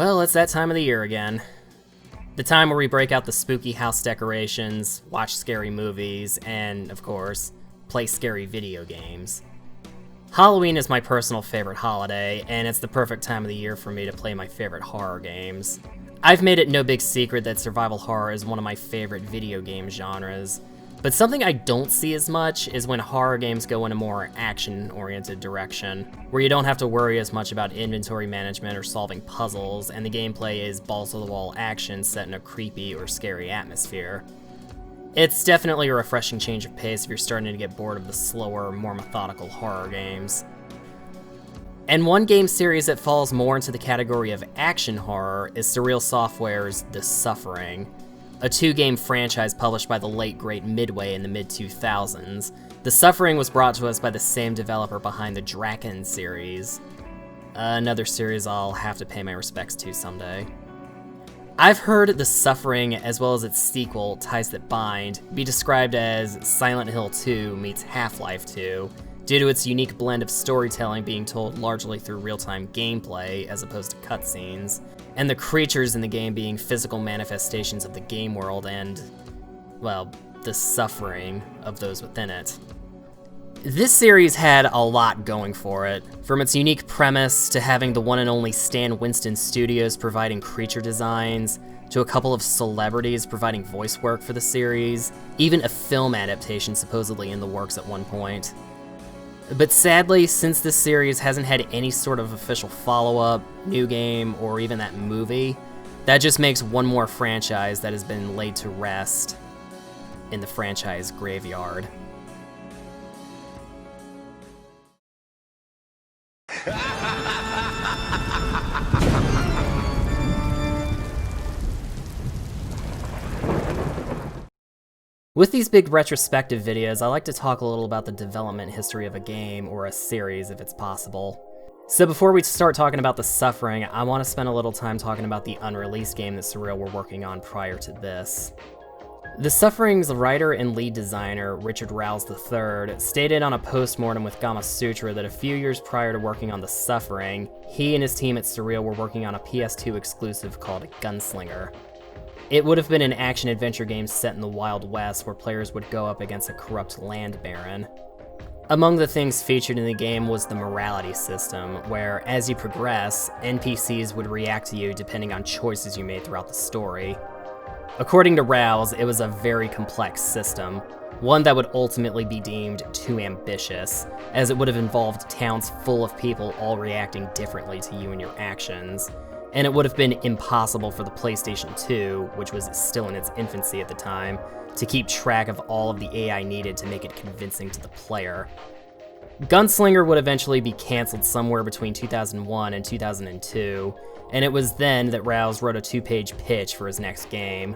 Well, it's that time of the year again. The time where we break out the spooky house decorations, watch scary movies, and, of course, play scary video games. Halloween is my personal favorite holiday, and it's the perfect time of the year for me to play my favorite horror games. I've made it no big secret that survival horror is one of my favorite video game genres, but something I don't see as much is when horror games go in a more action-oriented direction, where you don't have to worry as much about inventory management or solving puzzles, and the gameplay is balls-to-the-wall action set in a creepy or scary atmosphere. It's definitely a refreshing change of pace if you're starting to get bored of the slower, more methodical horror games. And one game series that falls more into the category of action horror is Surreal Software's The Suffering, a 2-game franchise published by the late great Midway in the mid-2000s. The Suffering was brought to us by the same developer behind the Draken series, another series I'll have to pay my respects to someday. I've heard The Suffering, as well as its sequel, Ties That Bind, be described as Silent Hill 2 meets Half-Life 2, due to its unique blend of storytelling being told largely through real-time gameplay as opposed to cutscenes, and the creatures in the game being physical manifestations of the game world and, well, the suffering of those within it. This series had a lot going for it, from its unique premise to having the one and only Stan Winston Studios providing creature designs, to a couple of celebrities providing voice work for the series, even a film adaptation supposedly in the works at one point. But sadly, since this series hasn't had any sort of official follow-up, new game, or even that movie, that just makes one more franchise that has been laid to rest in the franchise graveyard. With these big retrospective videos, I like to talk a little about the development history of a game or a series if it's possible. So before we start talking about The Suffering, I want to spend a little time talking about the unreleased game that Surreal were working on prior to this. The Suffering's writer and lead designer, Richard Rouse III, stated on a Postmortem with Gamasutra that a few years prior to working on The Suffering, he and his team at Surreal were working on a PS2 exclusive called Gunslinger. It would have been an action-adventure game set in the Wild West where players would go up against a corrupt land baron. Among the things featured in the game was the morality system, where as you progress, NPCs would react to you depending on choices you made throughout the story. According to Rouse, it was a very complex system, one that would ultimately be deemed too ambitious, as it would have involved towns full of people all reacting differently to you and your actions. And it would have been impossible for the PlayStation 2, which was still in its infancy at the time, to keep track of all of the AI needed to make it convincing to the player. Gunslinger would eventually be cancelled somewhere between 2001 and 2002, and it was then that Rouse wrote a 2-page pitch for his next game.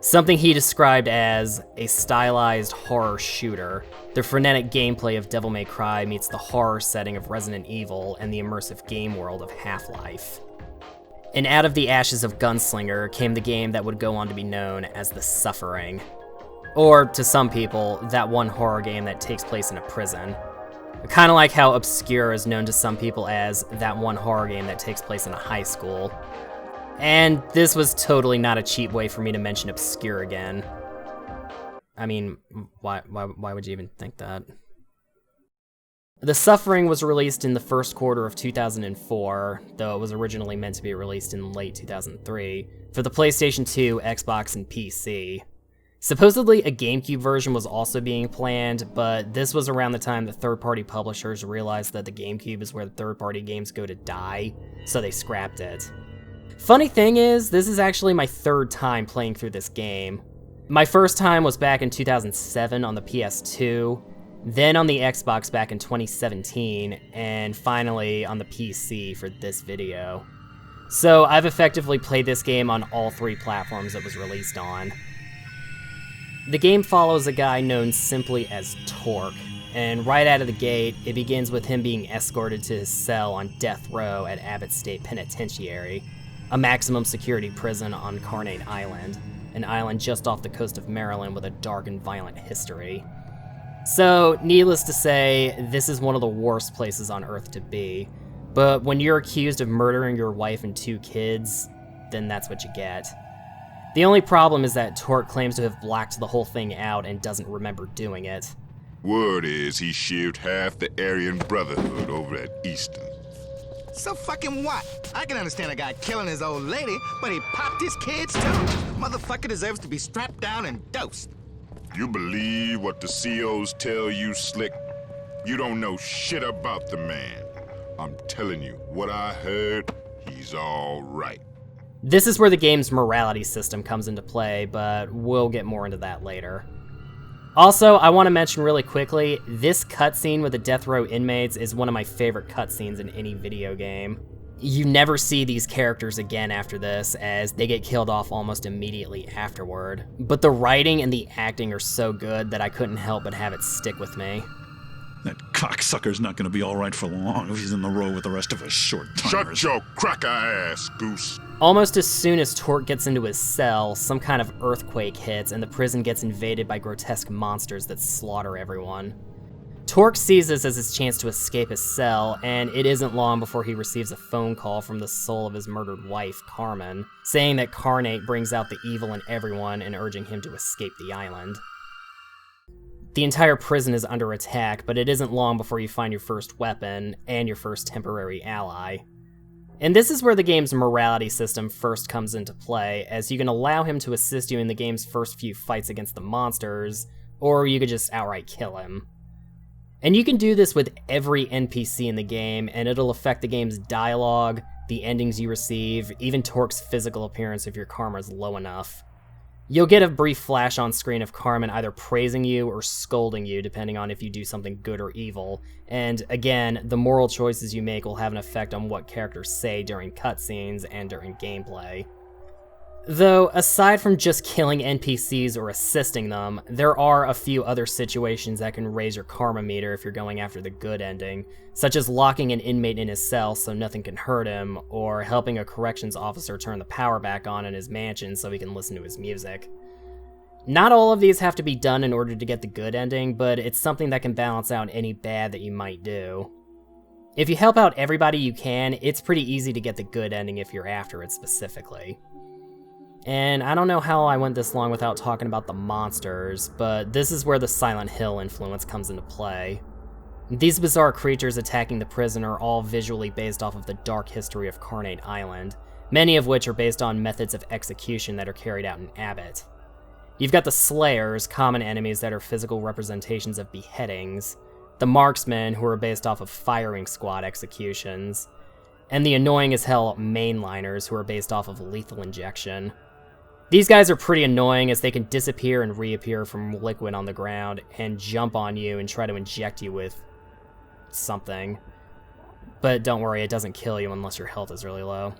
Something he described as a stylized horror shooter. The frenetic gameplay of Devil May Cry meets the horror setting of Resident Evil and the immersive game world of Half-Life. And out of the ashes of Gunslinger came the game that would go on to be known as The Suffering. Or, to some people, that one horror game that takes place in a prison. Kind of like how Obscure is known to some people as that one horror game that takes place in a high school. And this was totally not a cheap way for me to mention Obscure again. I mean, why would you even think that? The Suffering was released in the first quarter of 2004, though it was originally meant to be released in late 2003, for the PlayStation 2, Xbox, and PC. Supposedly, a GameCube version was also being planned, but this was around the time that third-party publishers realized that the GameCube is where the third-party games go to die, so they scrapped it. Funny thing is, this is actually my third time playing through this game. My first time was back in 2007 on the PS2, then on the Xbox back in 2017, and finally on the PC for this video. So I've effectively played this game on all 3 platforms it was released on. The game follows a guy known simply as Torque, and right out of the gate, it begins with him being escorted to his cell on death row at Abbott State Penitentiary, a maximum security prison on Carnate Island, an island just off the coast of Maryland with a dark and violent history. So, needless to say, this is one of the worst places on Earth to be, But when you're accused of murdering your wife and 2 kids, then that's what you get. The only problem is that Torque claims to have blacked the whole thing out and doesn't remember doing it. Word is he shaved half the Aryan Brotherhood over at Easton. So fucking what? I can understand a guy killing his old lady, but he popped his kids too. Motherfucker deserves to be strapped down and dosed. You believe what the COs tell you, Slick? You don't know shit about the man. I'm telling you, what I heard, he's all right. This is where the game's morality system comes into play, but we'll get more into that later. Also, I want to mention really quickly, this cutscene with the death row inmates is one of my favorite cutscenes in any video game. You never see these characters again after this, as they get killed off almost immediately afterward. But the writing and the acting are so good that I couldn't help but have it stick with me. That cocksucker's not gonna be alright for long if he's in the row with the rest of us short-timers. Shut your cracker ass, Goose. Almost as soon as Torque gets into his cell, some kind of earthquake hits and the prison gets invaded by grotesque monsters that slaughter everyone. Torque sees this as his chance to escape his cell, and it isn't long before he receives a phone call from the soul of his murdered wife, Carmen, saying that Carnate brings out the evil in everyone and urging him to escape the island. The entire prison is under attack, but it isn't long before you find your first weapon and your first temporary ally. And this is where the game's morality system first comes into play, as you can allow him to assist you in the game's first few fights against the monsters, or you could just outright kill him. And you can do this with every NPC in the game, and it'll affect the game's dialogue, the endings you receive, even Torque's physical appearance if your karma's low enough. You'll get a brief flash on screen of Carmen either praising you or scolding you, depending on if you do something good or evil. And again, the moral choices you make will have an effect on what characters say during cutscenes and during gameplay. Though, aside from just killing NPCs or assisting them, there are a few other situations that can raise your karma meter if you're going after the good ending, such as locking an inmate in his cell so nothing can hurt him, or helping a corrections officer turn the power back on in his mansion so he can listen to his music. Not all of these have to be done in order to get the good ending, but it's something that can balance out any bad that you might do. If you help out everybody you can, it's pretty easy to get the good ending if you're after it specifically. And I don't know how I went this long without talking about the monsters, but this is where the Silent Hill influence comes into play. These bizarre creatures attacking the prison are all visually based off of the dark history of Carnate Island, many of which are based on methods of execution that are carried out in Abbott. You've got the Slayers, common enemies that are physical representations of beheadings, the Marksmen, who are based off of firing squad executions, and the annoying as hell Mainliners, who are based off of lethal injection. These guys are pretty annoying as they can disappear and reappear from liquid on the ground and jump on you and try to inject you with something. But don't worry, it doesn't kill you unless your health is really low.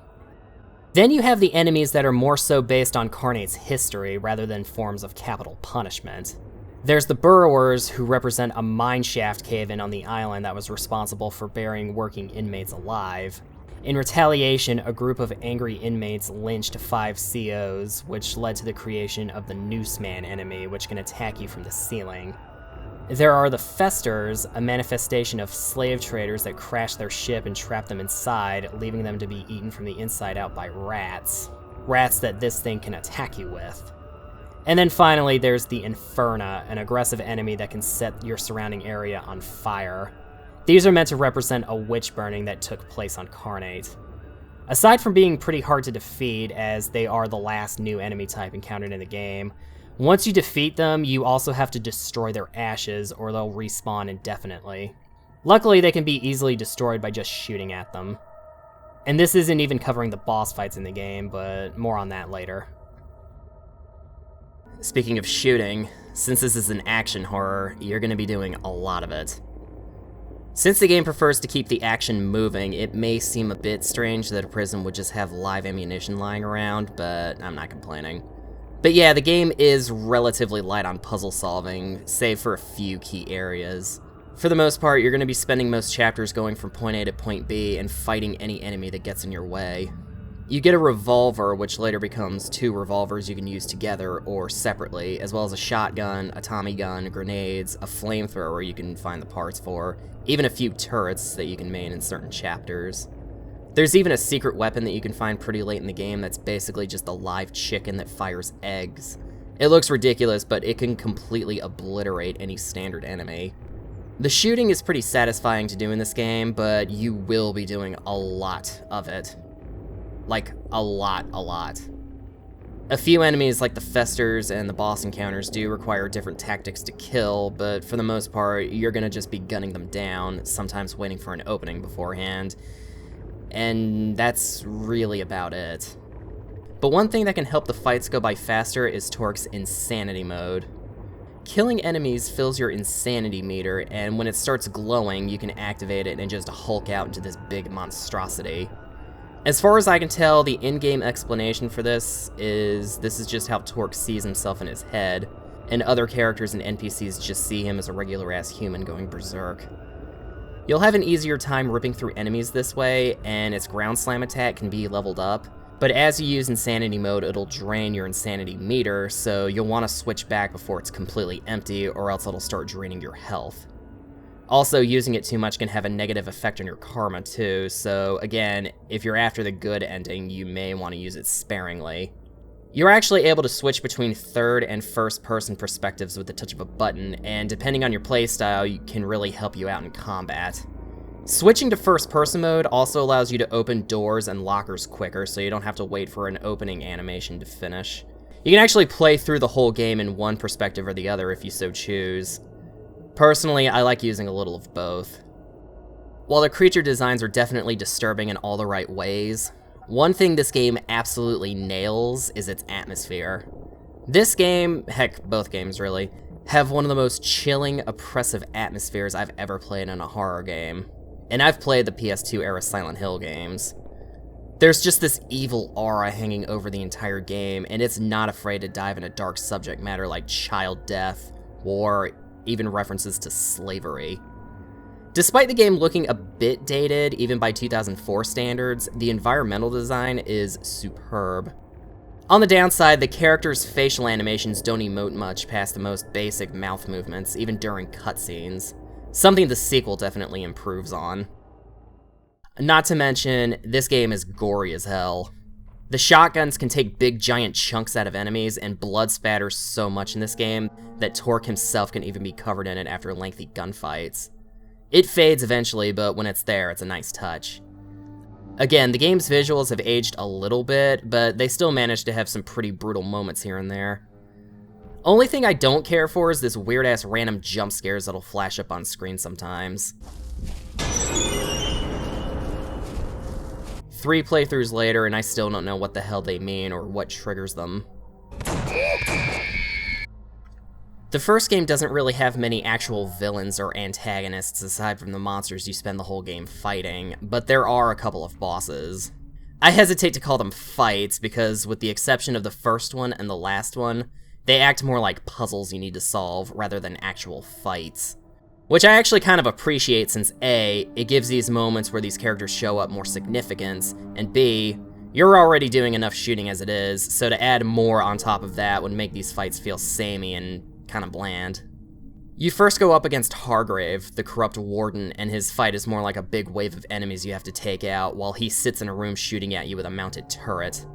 Then you have the enemies that are more so based on Carnate's history rather than forms of capital punishment. There's the Burrowers, who represent a mineshaft cave-in on the island that was responsible for burying working inmates alive. In retaliation, a group of angry inmates lynched 5 COs, which led to the creation of the Nooseman enemy, which can attack you from the ceiling. There are the Festers, a manifestation of slave traders that crash their ship and trap them inside, leaving them to be eaten from the inside out by rats. Rats that this thing can attack you with. And then finally, there's the Inferna, an aggressive enemy that can set your surrounding area on fire. These are meant to represent a witch burning that took place on Carnate. Aside from being pretty hard to defeat, as they are the last new enemy type encountered in the game, once you defeat them, you also have to destroy their ashes or they'll respawn indefinitely. Luckily, they can be easily destroyed by just shooting at them. And this isn't even covering the boss fights in the game, but more on that later. Speaking of shooting, since this is an action horror, you're going to be doing a lot of it. Since the game prefers to keep the action moving, it may seem a bit strange that a prison would just have live ammunition lying around, but I'm not complaining. But yeah, the game is relatively light on puzzle solving, save for a few key areas. For the most part, you're going to be spending most chapters going from point A to point B and fighting any enemy that gets in your way. You get a revolver, which later becomes 2 revolvers you can use together or separately, as well as a shotgun, a Tommy gun, grenades, a flamethrower you can find the parts for, even a few turrets that you can main in certain chapters. There's even a secret weapon that you can find pretty late in the game that's basically just a live chicken that fires eggs. It looks ridiculous, but it can completely obliterate any standard enemy. The shooting is pretty satisfying to do in this game, but you will be doing a lot of it. Like, a lot. A few enemies like the Festers and the boss encounters do require different tactics to kill, but for the most part, you're gonna just be gunning them down, sometimes waiting for an opening beforehand. And that's really about it. But one thing that can help the fights go by faster is Torque's Insanity mode. Killing enemies fills your insanity meter, and when it starts glowing, you can activate it and just hulk out into this big monstrosity. As far as I can tell, the in-game explanation for this is just how Torque sees himself in his head, and other characters and NPCs just see him as a regular-ass human going berserk. You'll have an easier time ripping through enemies this way, and its ground slam attack can be leveled up, but as you use Insanity mode, it'll drain your Insanity meter, so you'll want to switch back before it's completely empty, or else it'll start draining your health. Also, using it too much can have a negative effect on your karma too, so again, if you're after the good ending, you may want to use it sparingly. You're actually able to switch between third and first person perspectives with the touch of a button, and depending on your playstyle, it can really help you out in combat. Switching to first person mode also allows you to open doors and lockers quicker, so you don't have to wait for an opening animation to finish. You can actually play through the whole game in one perspective or the other if you so choose. Personally, I like using a little of both. While the creature designs are definitely disturbing in all the right ways, one thing this game absolutely nails is its atmosphere. This game, heck, both games really, have one of the most chilling, oppressive atmospheres I've ever played in a horror game. And I've played the PS2 era Silent Hill games. There's just this evil aura hanging over the entire game, and it's not afraid to dive into dark subject matter like child death, war, even references to slavery. Despite the game looking a bit dated, even by 2004 standards, the environmental design is superb. On the downside, the characters' facial animations don't emote much past the most basic mouth movements, even during cutscenes. Something the sequel definitely improves on. Not to mention, this game is gory as hell. The shotguns can take big giant chunks out of enemies, and blood spatters so much in this game that Torque himself can even be covered in it after lengthy gunfights. It fades eventually, but when it's there, it's a nice touch. Again, the game's visuals have aged a little bit, but they still manage to have some pretty brutal moments here and there. Only thing I don't care for is this weird-ass random jump scares that'll flash up on screen sometimes. 3 playthroughs later, and I still don't know what the hell they mean or what triggers them. The first game doesn't really have many actual villains or antagonists aside from the monsters you spend the whole game fighting, but there are a couple of bosses. I hesitate to call them fights because, with the exception of the first one and the last one, they act more like puzzles you need to solve rather than actual fights. Which I actually kind of appreciate since A, it gives these moments where these characters show up more significance, and B, you're already doing enough shooting as it is, so to add more on top of that would make these fights feel samey and kind of bland. You first go up against Hargrave, the corrupt warden, and his fight is more like a big wave of enemies you have to take out while he sits in a room shooting at you with a mounted turret.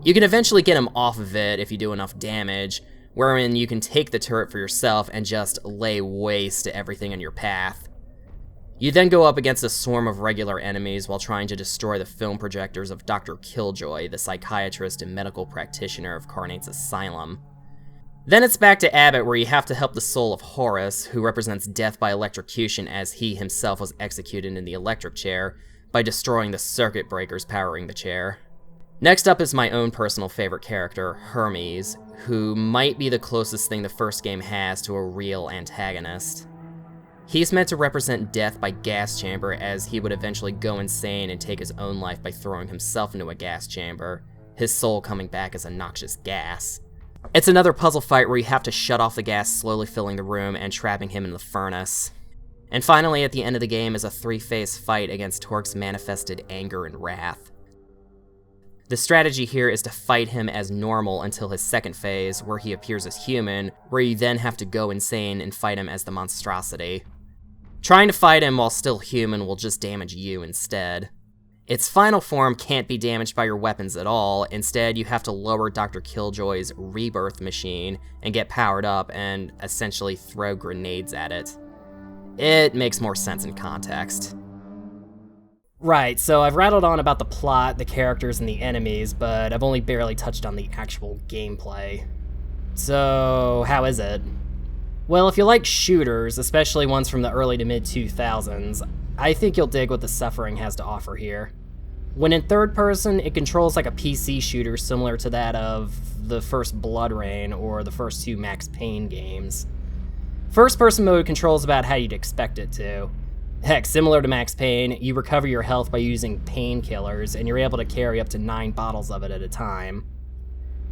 You can eventually get him off of it if you do enough damage, wherein you can take the turret for yourself and just lay waste to everything in your path. You then go up against a swarm of regular enemies while trying to destroy the film projectors of Dr. Killjoy, the psychiatrist and medical practitioner of Carnate's asylum. Then it's back to Abbott, where you have to help the soul of Horace, who represents death by electrocution as he himself was executed in the electric chair, by destroying the circuit breakers powering the chair. Next up is my own personal favorite character, Hermes, who might be the closest thing the first game has to a real antagonist. He's meant to represent death by gas chamber, as he would eventually go insane and take his own life by throwing himself into a gas chamber, his soul coming back as a noxious gas. It's another puzzle fight where you have to shut off the gas, slowly filling the room and trapping him in the furnace. And finally, at the end of the game is a 3-phase fight against Torque's manifested anger and wrath. The strategy here is to fight him as normal until his second phase, where he appears as human, where you then have to go insane and fight him as the monstrosity. Trying to fight him while still human will just damage you instead. Its final form can't be damaged by your weapons at all. Instead, you have to lower Dr. Killjoy's rebirth machine and get powered up and essentially throw grenades at it. It makes more sense in context. Right, so I've rattled on about the plot, the characters, and the enemies, but I've only barely touched on the actual gameplay. So, how is it? Well, if you like shooters, especially ones from the early to mid-2000s, I think you'll dig what The Suffering has to offer here. When in third person, it controls like a PC shooter similar to that of the first Blood Rain or the first two Max Payne games. First person mode controls about how you'd expect it to. Heck, similar to Max Payne, you recover your health by using painkillers, and you're able to carry up to 9 bottles of it at a time.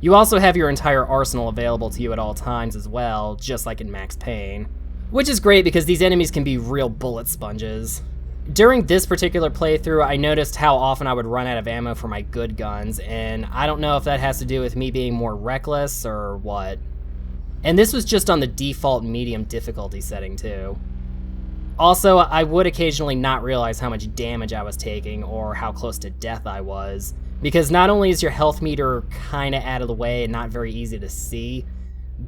You also have your entire arsenal available to you at all times as well, just like in Max Payne. Which is great because these enemies can be real bullet sponges. During this particular playthrough, I noticed how often I would run out of ammo for my good guns, and I don't know if that has to do with me being more reckless or what. And this was just on the default medium difficulty setting too. Also, I would occasionally not realize how much damage I was taking or how close to death I was, because not only is your health meter kinda out of the way and not very easy to see,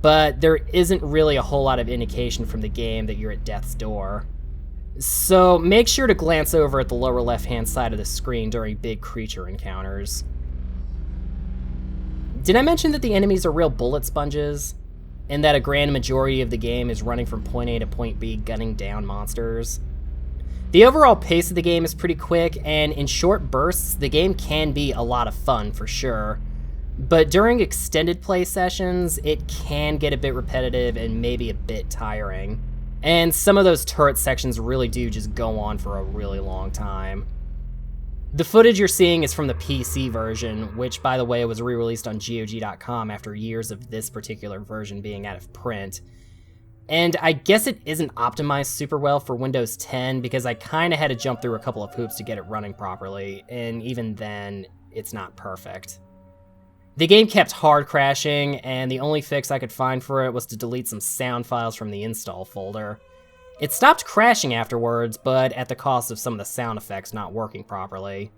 but there isn't really a whole lot of indication from the game that you're at death's door. So make sure to glance over at the lower left-hand side of the screen during big creature encounters. Did I mention that the enemies are real bullet sponges? And that a grand majority of the game is running from point A to point B, gunning down monsters? The overall pace of the game is pretty quick, and in short bursts, the game can be a lot of fun for sure. But during extended play sessions, it can get a bit repetitive and maybe a bit tiring. And some of those turret sections really do just go on for a really long time. The footage you're seeing is from the PC version, which, by the way, was re-released on GOG.com after years of this particular version being out of print. And I guess it isn't optimized super well for Windows 10 because I kinda had to jump through a couple of hoops to get it running properly, and even then, it's not perfect. The game kept hard crashing, and the only fix I could find for it was to delete some sound files from the install folder. It stopped crashing afterwards, but at the cost of some of the sound effects not working properly.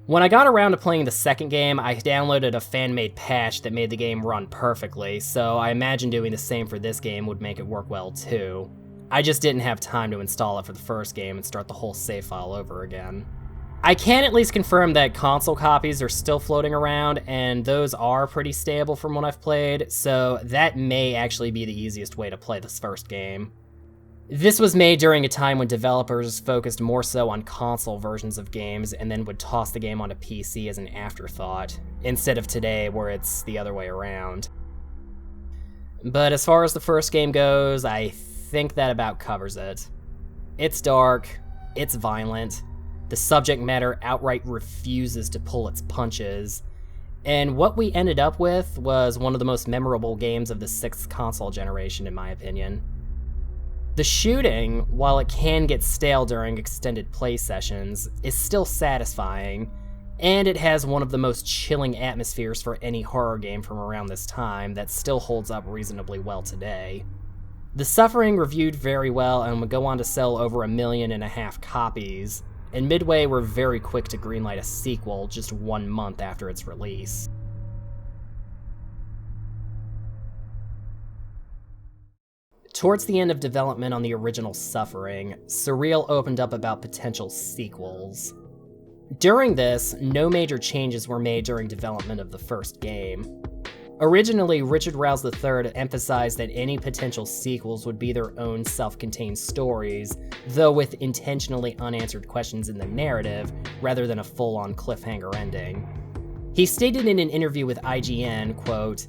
When I got around to playing the second game, I downloaded a fan-made patch that made the game run perfectly, so I imagine doing the same for this game would make it work well too. I just didn't have time to install it for the first game and start the whole save file over again. I can at least confirm that console copies are still floating around, and those are pretty stable from what I've played, so that may actually be the easiest way to play this first game. This was made during a time when developers focused more so on console versions of games and then would toss the game onto PC as an afterthought, instead of today where it's the other way around. But as far as the first game goes, I think that about covers it. It's dark, it's violent, the subject matter outright refuses to pull its punches, and what we ended up with was one of the most memorable games of the 6th console generation in my opinion. The shooting, while it can get stale during extended play sessions, is still satisfying, and it has one of the most chilling atmospheres for any horror game from around this time that still holds up reasonably well today. The Suffering reviewed very well and would go on to sell over 1.5 million copies, and Midway were very quick to greenlight a sequel just 1 month after its release. Towards the end of development on the original Suffering, Surreal opened up about potential sequels. During this, no major changes were made during development of the first game. Originally, Richard Rouse III emphasized that any potential sequels would be their own self-contained stories, though with intentionally unanswered questions in the narrative, rather than a full-on cliffhanger ending. He stated in an interview with IGN, quote,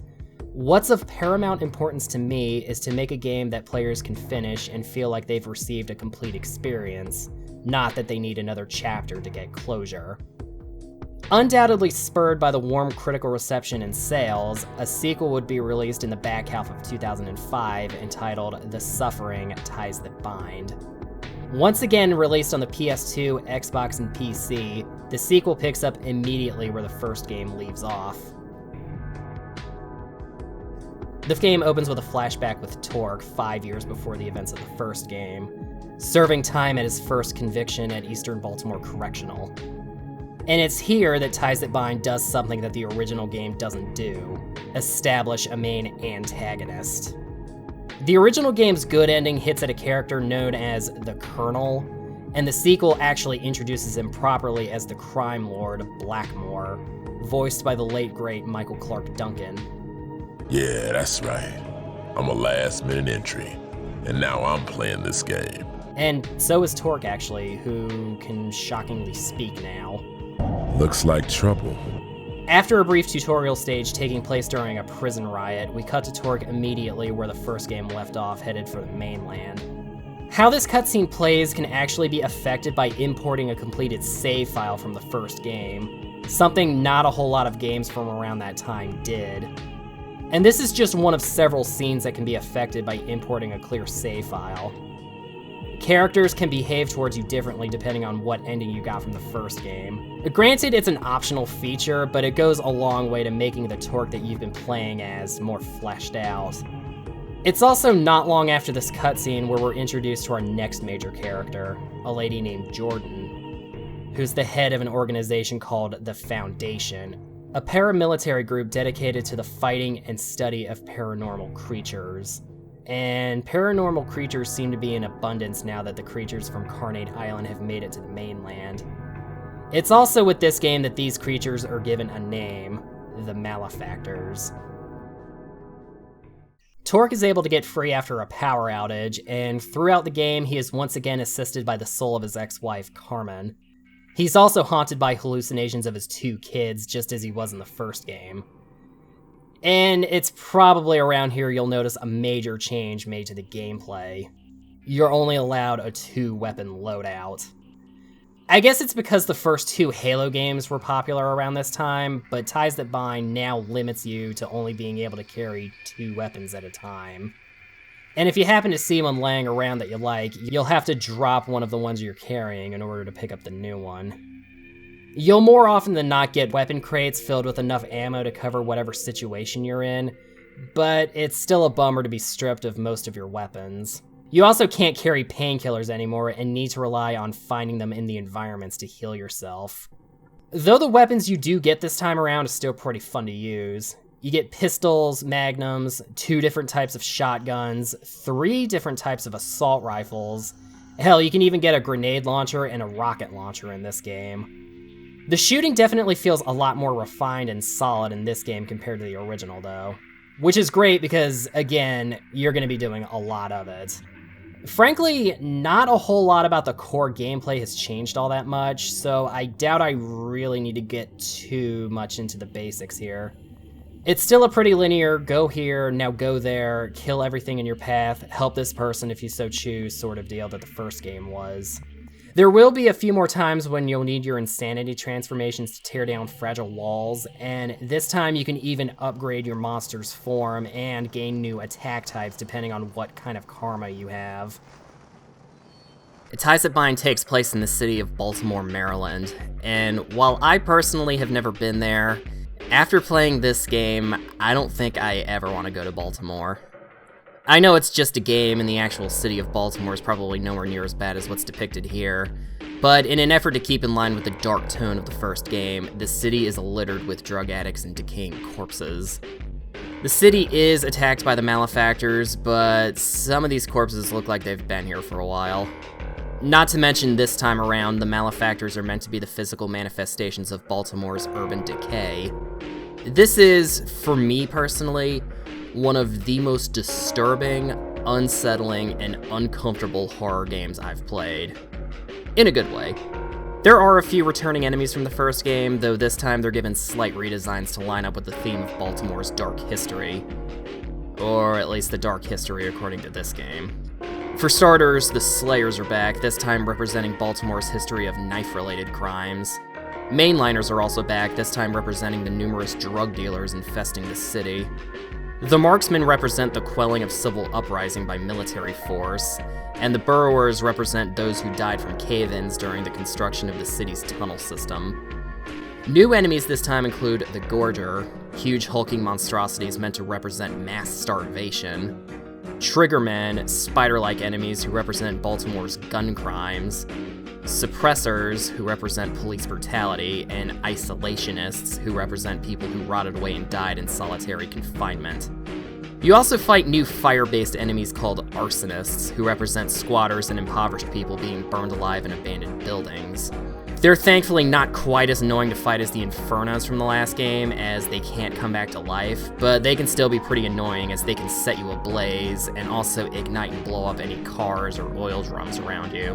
"What's of paramount importance to me is to make a game that players can finish and feel like they've received a complete experience, not that they need another chapter to get closure." Undoubtedly spurred by the warm critical reception and sales, a sequel would be released in the back half of 2005 entitled The Suffering Ties That Bind. Once again released on the PS2, Xbox, and PC, the sequel picks up immediately where the first game leaves off. The game opens with a flashback with Torque 5 years before the events of the first game, serving time at his first conviction at Eastern Baltimore Correctional. And it's here that Ties That Bind does something that the original game doesn't do: establish a main antagonist. The original game's good ending hits at a character known as the Colonel, and the sequel actually introduces him properly as the crime lord Blackmore, voiced by the late great Michael Clark Duncan. Yeah, that's right. I'm a last-minute entry, and now I'm playing this game. And so is Torque, actually, who can shockingly speak now. Looks like trouble. After a brief tutorial stage taking place during a prison riot, we cut to Torque immediately where the first game left off, headed for the mainland. How this cutscene plays can actually be affected by importing a completed save file from the first game, something not a whole lot of games from around that time did. And this is just one of several scenes that can be affected by importing a clear save file. Characters can behave towards you differently depending on what ending you got from the first game. Granted, it's an optional feature, but it goes a long way to making the Torque that you've been playing as more fleshed out. It's also not long after this cutscene where we're introduced to our next major character, a lady named Jordan, who's the head of an organization called the Foundation, a paramilitary group dedicated to the fighting and study of paranormal creatures. And paranormal creatures seem to be in abundance now that the creatures from Carnate Island have made it to the mainland. It's also with this game that these creatures are given a name: the Malefactors. Torque is able to get free after a power outage, and throughout the game he is once again assisted by the soul of his ex-wife, Carmen. He's also haunted by hallucinations of his 2 kids, just as he was in the first game. And it's probably around here you'll notice a major change made to the gameplay. You're only allowed a 2-weapon loadout. I guess it's because the first 2 Halo games were popular around this time, but Ties That Bind now limits you to only being able to carry 2 weapons at a time. And if you happen to see one laying around that you like, you'll have to drop one of the ones you're carrying in order to pick up the new one. You'll more often than not get weapon crates filled with enough ammo to cover whatever situation you're in, but it's still a bummer to be stripped of most of your weapons. You also can't carry painkillers anymore and need to rely on finding them in the environments to heal yourself. Though the weapons you do get this time around are still pretty fun to use. You get pistols, magnums, 2 different types of shotguns, 3 different types of assault rifles. Hell, you can even get a grenade launcher and a rocket launcher in this game. The shooting definitely feels a lot more refined and solid in this game compared to the original, though. Which is great because, again, you're going to be doing a lot of it. Frankly, not a whole lot about the core gameplay has changed all that much, so I doubt I really need to get too much into the basics here. It's still a pretty linear, go here, now go there, kill everything in your path, help this person if you so choose sort of deal that the first game was. There will be a few more times when you'll need your insanity transformations to tear down fragile walls, and this time you can even upgrade your monster's form and gain new attack types depending on what kind of karma you have. Ties That Bind takes place in the city of Baltimore, Maryland, and while I personally have never been there, after playing this game, I don't think I ever want to go to Baltimore. I know it's just a game, and the actual city of Baltimore is probably nowhere near as bad as what's depicted here, but in an effort to keep in line with the dark tone of the first game, the city is littered with drug addicts and decaying corpses. The city is attacked by the Malefactors, but some of these corpses look like they've been here for a while. Not to mention, this time around, the Malefactors are meant to be the physical manifestations of Baltimore's urban decay. This is, for me personally, one of the most disturbing, unsettling, and uncomfortable horror games I've played. In a good way. There are a few returning enemies from the first game, though this time they're given slight redesigns to line up with the theme of Baltimore's dark history. Or at least the dark history according to this game. For starters, the Slayers are back, this time representing Baltimore's history of knife-related crimes. Mainliners are also back, this time representing the numerous drug dealers infesting the city. The marksmen represent the quelling of civil uprising by military force, and the burrowers represent those who died from cave-ins during the construction of the city's tunnel system. New enemies this time include the Gorger, huge hulking monstrosities meant to represent mass starvation, Triggermen, spider-like enemies who represent Baltimore's gun crimes, Suppressors, who represent police brutality, and Isolationists, who represent people who rotted away and died in solitary confinement. You also fight new fire-based enemies called Arsonists, who represent squatters and impoverished people being burned alive in abandoned buildings. They're thankfully not quite as annoying to fight as the Infernos from the last game, as they can't come back to life, but they can still be pretty annoying as they can set you ablaze, and also ignite and blow up any cars or oil drums around you.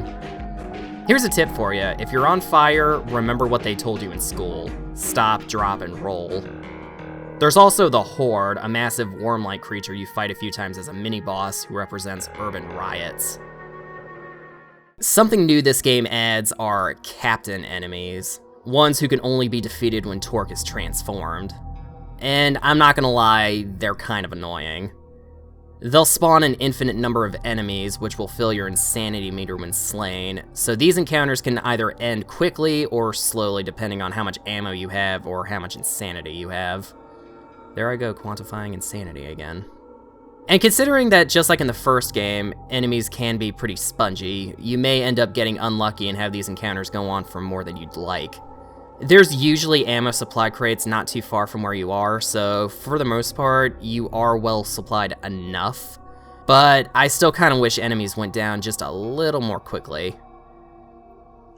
Here's a tip for you: if you're on fire, remember what they told you in school. Stop, drop, and roll. There's also the Horde, a massive worm-like creature you fight a few times as a mini-boss who represents urban riots. Something new this game adds are captain enemies, ones who can only be defeated when Torque is transformed. And I'm not gonna lie, they're kind of annoying. They'll spawn an infinite number of enemies, which will fill your insanity meter when slain, so these encounters can either end quickly or slowly depending on how much ammo you have or how much insanity you have. There I go, quantifying insanity again. And considering that, just like in the first game, enemies can be pretty spongy, you may end up getting unlucky and have these encounters go on for more than you'd like. There's usually ammo supply crates not too far from where you are, so for the most part, you are well supplied enough, but I still kind of wish enemies went down just a little more quickly.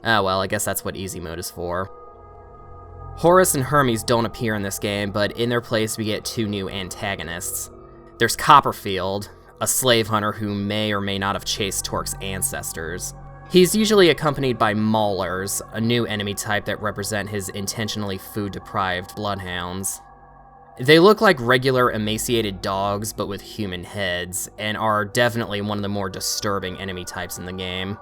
Oh well, I guess that's what easy mode is for. Horus and Hermes don't appear in this game, but in their place we get two new antagonists. There's Copperfield, a slave hunter who may or may not have chased Torque's ancestors. He's usually accompanied by Maulers, a new enemy type that represent his intentionally food-deprived bloodhounds. They look like regular emaciated dogs, but with human heads, and are definitely one of the more disturbing enemy types in the game.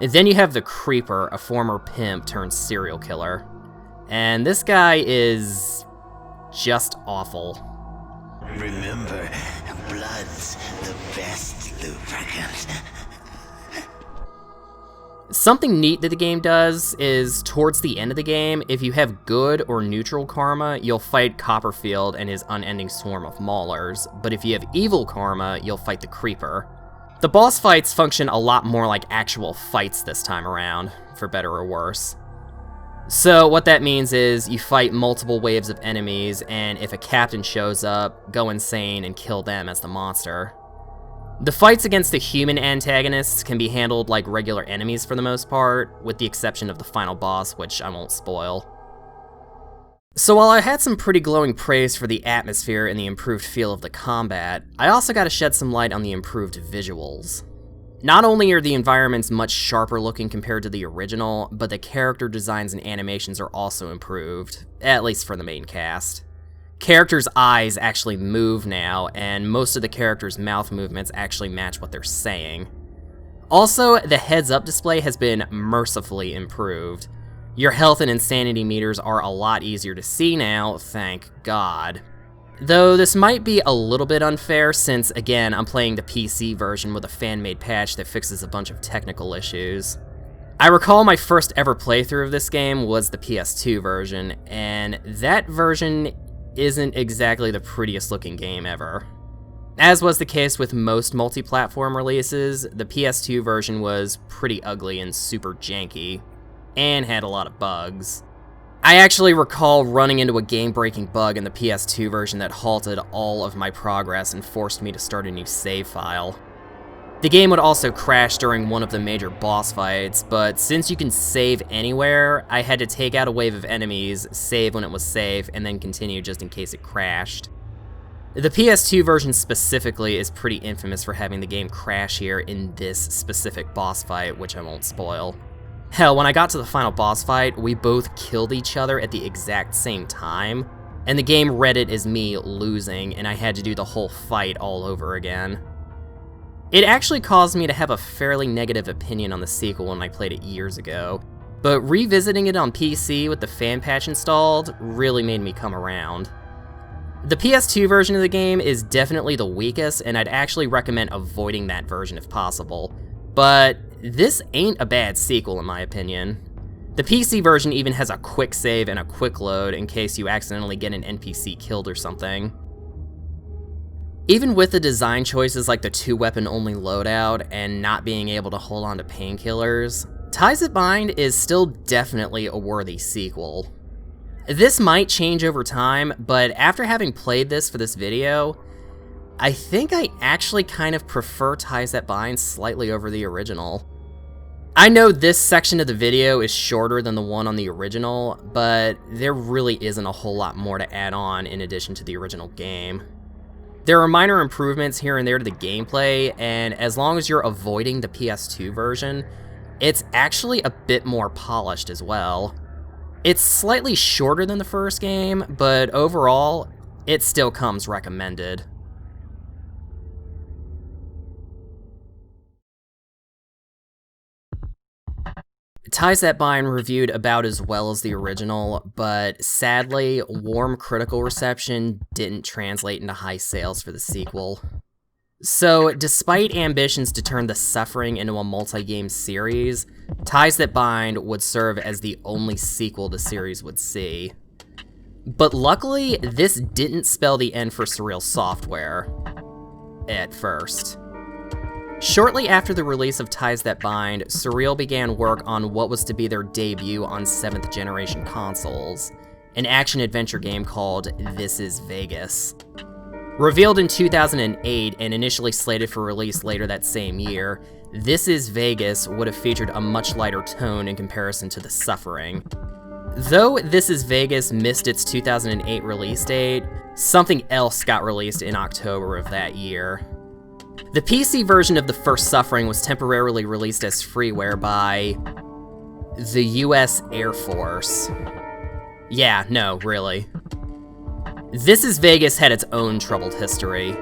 And then you have the Creeper, a former pimp turned serial killer. And this guy is just awful. Remember, blood's the best lubricant. Something neat that the game does is, towards the end of the game, if you have good or neutral karma, you'll fight Copperfield and his unending swarm of Maulers, but if you have evil karma, you'll fight the Creeper. The boss fights function a lot more like actual fights this time around, for better or worse. So what that means is you fight multiple waves of enemies, and if a captain shows up, go insane and kill them as the monster. The fights against the human antagonists can be handled like regular enemies for the most part, with the exception of the final boss, which I won't spoil. So while I had some pretty glowing praise for the atmosphere and the improved feel of the combat, I also gotta shed some light on the improved visuals. Not only are the environments much sharper looking compared to the original, but the character designs and animations are also improved, at least for the main cast. Characters' eyes actually move now, and most of the characters' mouth movements actually match what they're saying. Also, the heads-up display has been mercifully improved. Your health and insanity meters are a lot easier to see now, thank God. Though this might be a little bit unfair since, again, I'm playing the PC version with a fan-made patch that fixes a bunch of technical issues. I recall my first ever playthrough of this game was the PS2 version, and that version isn't exactly the prettiest looking game ever. As was the case with most multi-platform releases, the PS2 version was pretty ugly and super janky, and had a lot of bugs. I actually recall running into a game-breaking bug in the PS2 version that halted all of my progress and forced me to start a new save file. The game would also crash during one of the major boss fights, but since you can save anywhere, I had to take out a wave of enemies, save when it was safe, and then continue just in case it crashed. The PS2 version specifically is pretty infamous for having the game crash here in this specific boss fight, which I won't spoil. Hell, when I got to the final boss fight, we both killed each other at the exact same time, and the game read it as me losing, and I had to do the whole fight all over again. It actually caused me to have a fairly negative opinion on the sequel when I played it years ago. but revisiting it on PC with the fan patch installed really made me come around. The PS2 version of the game is definitely the weakest, and I'd actually recommend avoiding that version if possible, but this ain't a bad sequel in my opinion. The PC version even has a quick save and a quick load in case you accidentally get an NPC killed or something. Even with the design choices like the 2-weapon only loadout and not being able to hold on to painkillers, Ties That Bind is still definitely a worthy sequel. This might change over time, but after having played this for this video, I think I actually kind of prefer Ties That Bind slightly over the original. I know this section of the video is shorter than the one on the original, but there really isn't a whole lot more to add on in addition to the original game. There are minor improvements here and there to the gameplay, and as long as you're avoiding the PS2 version, it's actually a bit more polished as well. It's slightly shorter than the first game, but overall, it still comes recommended. Ties That Bind reviewed about as well as the original, but sadly, warm critical reception didn't translate into high sales for the sequel. So, despite ambitions to turn The Suffering into a multi-game series, Ties That Bind would serve as the only sequel the series would see. But luckily, this didn't spell the end for Surreal Software. At first. Shortly after the release of Ties That Bind, Surreal began work on what was to be their debut on 7th generation consoles, an action-adventure game called This Is Vegas. Revealed in 2008 and initially slated for release later that same year, This Is Vegas would have featured a much lighter tone in comparison to The Suffering. Though This Is Vegas missed its 2008 release date, something else got released in October of that year. The PC version of the first Suffering was temporarily released as freeware by the US Air Force. Yeah, no, really. This Is Vegas had its own troubled history.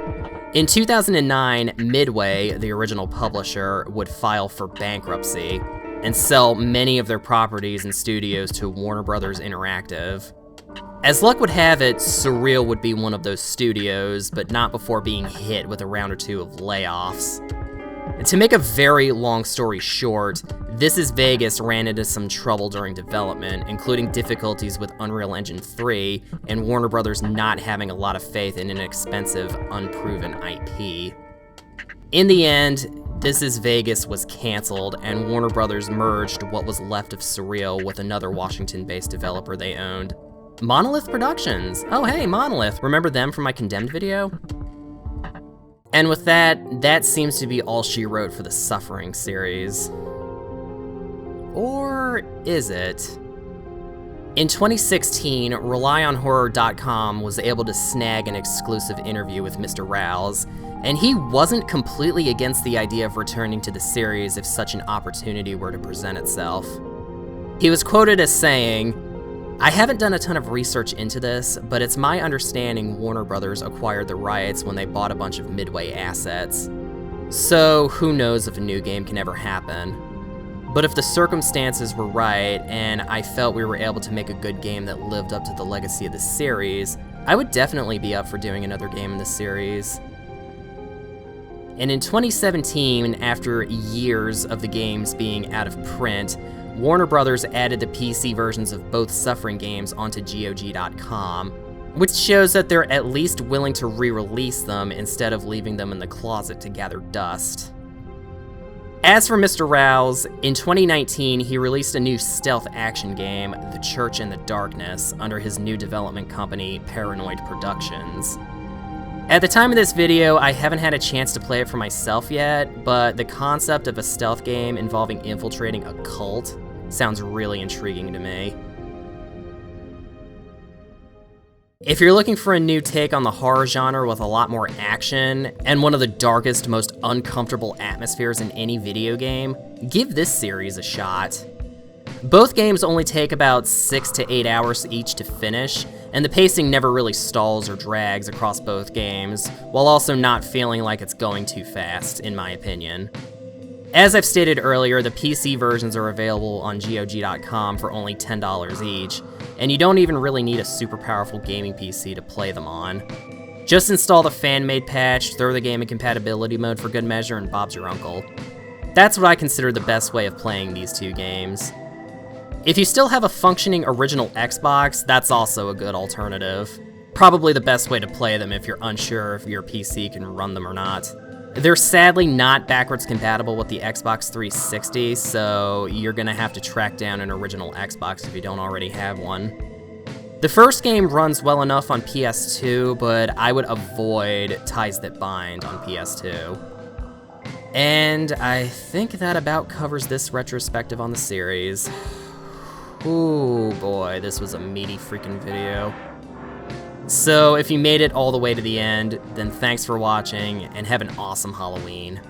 In 2009, Midway, the original publisher, would file for bankruptcy and sell many of their properties and studios to Warner Bros. Interactive. As luck would have it, Surreal would be one of those studios, but not before being hit with a round or two of layoffs. And to make a very long story short, This Is Vegas ran into some trouble during development, including difficulties with Unreal Engine 3 and Warner Bros. Not having a lot of faith in an expensive, unproven IP. In the end, This Is Vegas was canceled, and Warner Bros. Merged what was left of Surreal with another Washington-based developer they owned. Monolith Productions. Oh hey, Monolith. Remember them from my Condemned video? And with that seems to be all she wrote for the Suffering series. Or is it? In 2016, RelyOnHorror.com was able to snag an exclusive interview with Mr. Rouse, and he wasn't completely against the idea of returning to the series if such an opportunity were to present itself. He was quoted as saying, "I haven't done a ton of research into this, but it's my understanding Warner Bros. Acquired the rights when they bought a bunch of Midway assets. So who knows if a new game can ever happen. But if the circumstances were right, and I felt we were able to make a good game that lived up to the legacy of the series, I would definitely be up for doing another game in the series." And in 2017, after years of the games being out of print, Warner Bros. Added the PC versions of both Suffering games onto GOG.com, which shows that they're at least willing to re-release them instead of leaving them in the closet to gather dust. As for Mr. Rouse, in 2019 he released a new stealth action game, The Church in the Darkness, under his new development company, Paranoid Productions. At the time of this video, I haven't had a chance to play it for myself yet, but the concept of a stealth game involving infiltrating a cult sounds really intriguing to me. If you're looking for a new take on the horror genre with a lot more action, and one of the darkest, most uncomfortable atmospheres in any video game, give this series a shot. Both games only take about 6 to 8 hours each to finish, and the pacing never really stalls or drags across both games, while also not feeling like it's going too fast, in my opinion. As I've stated earlier, the PC versions are available on GOG.com for only $10 each, and you don't even really need a super powerful gaming PC to play them on. Just install the fan-made patch, throw the game in compatibility mode for good measure, and Bob's your uncle. That's what I consider the best way of playing these two games. If you still have a functioning original Xbox, that's also a good alternative. Probably the best way to play them if you're unsure if your PC can run them or not. They're sadly not backwards compatible with the Xbox 360, so you're gonna have to track down an original Xbox if you don't already have one. The first game runs well enough on PS2, but I would avoid Ties That Bind on PS2. And I think that about covers this retrospective on the series. Ooh boy, this was a meaty freaking video. So if you made it all the way to the end, then thanks for watching and have an awesome Halloween.